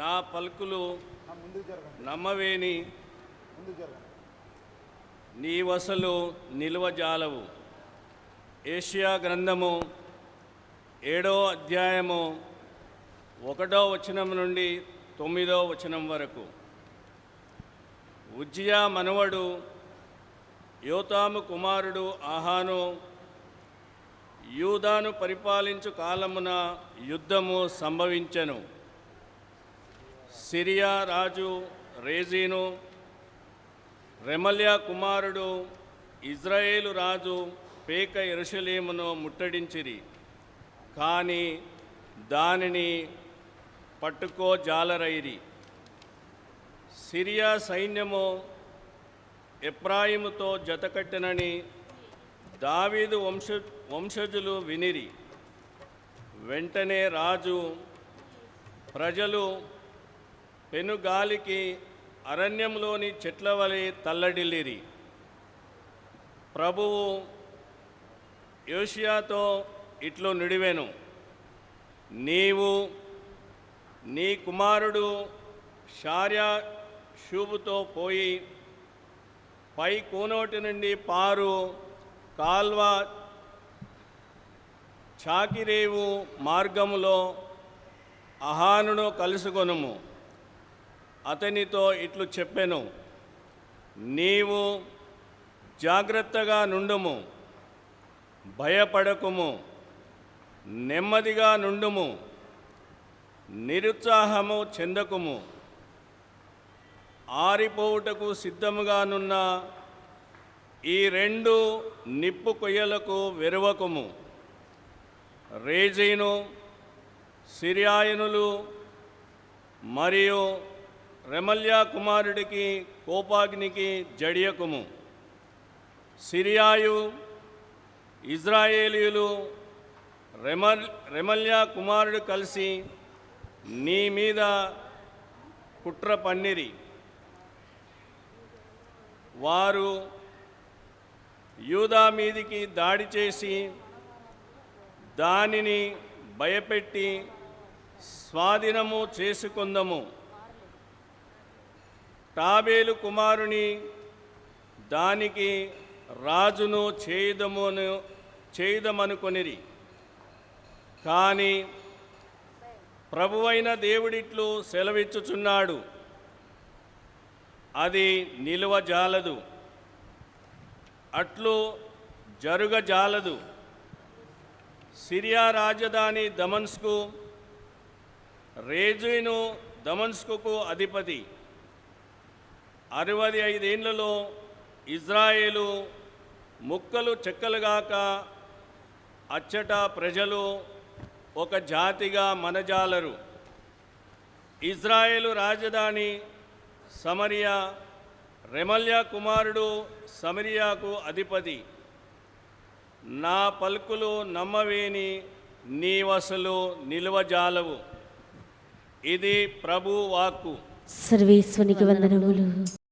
నా పలుకులు నమ్మవేని నీ వసలు నిలువజాలవు. ఏషియా గ్రంథము 7వ అధ్యాయము 1వ వచనం నుండి 9వ వచనం వరకు. ఉజ్జియా మనవడు యోతాము కుమారుడు ఆహాను యూదాను పరిపాలించు కాలమున యుద్ధము సంభవించెను. సిరియా రాజు రేజీను రెమల్యా కుమారుడు ఇజ్రాయేలు రాజు పేక యెరూషలేమును ముట్టడించిరి, కానీ దానిని పట్టుకోజాలరైరి. సిరియా సైన్యము ఎఫ్రాయిముతో జతకట్టెనని దావీదు వంశజులు వినిరి. వెంటనే రాజు ప్రజలు పెనుగాలికి అరణ్యంలోని చెట్ల వలె తల్లడిల్లిరి. ప్రభువు యోషియాతో ఇట్లు నుడివెను, నీవు నీ కుమారుడు షార్యషూబుతో పోయి పై కోనోటి నుండి పారు కాల్వ చాకిరేవు మార్గములో అహానును కలుసుకొనుము. అతనితో ఇట్లు చెప్పెను, నీవు జాగ్రత్తగా నుండుము, భయపడకుము, నెమ్మదిగా నుండుము, నిరుత్సాహము చెందకుము. ఆరిపోవుటకు సిద్ధముగానున్న ఈ 2 నిప్పు కొయ్యలకు వెరువకుము. రేజీను, సిరియాయనులు మరియు రెమల్యా కుమారుడికి కోపాగ్నికి జడియకుము. సిరియాయు ఇజ్రాయేలీయులు రెమల్యా కుమారుడు కలిసి నీ మీద కుట్ర పన్నిరి. వారు యూదా మీదికి దాడి చేసి దానిని భయపెట్టి స్వాధీనము చేసుకుందము. టాబేలు కుమారుని దానికి రాజును చేయుదమనుకొనిరి. కానీ ప్రభువైన దేవుడిట్లు సెలవిచ్చుచున్నాడు, అది నిలువజాలదు, అట్లు జరుగజాలదు. సిరియా రాజధాని దమస్కు, రేజీను దమస్కుకు అధిపతి. 65 ఏండ్లలో ఇజ్రాయేలు ముక్కలు చెక్కలుగాక అచ్చట ప్రజలు ఒక జాతిగా మనజాలరు. ఇజ్రాయేలు రాజధాని సమరియా, రెమల్యా కుమారుడు సమరియాకు అధిపతి. నా పలుకులు నమ్మవేని నీ వసలు నిలువజాలవు. ఇది ప్రభు వాక్కు. సర్వేశ్వనికి వందనములు.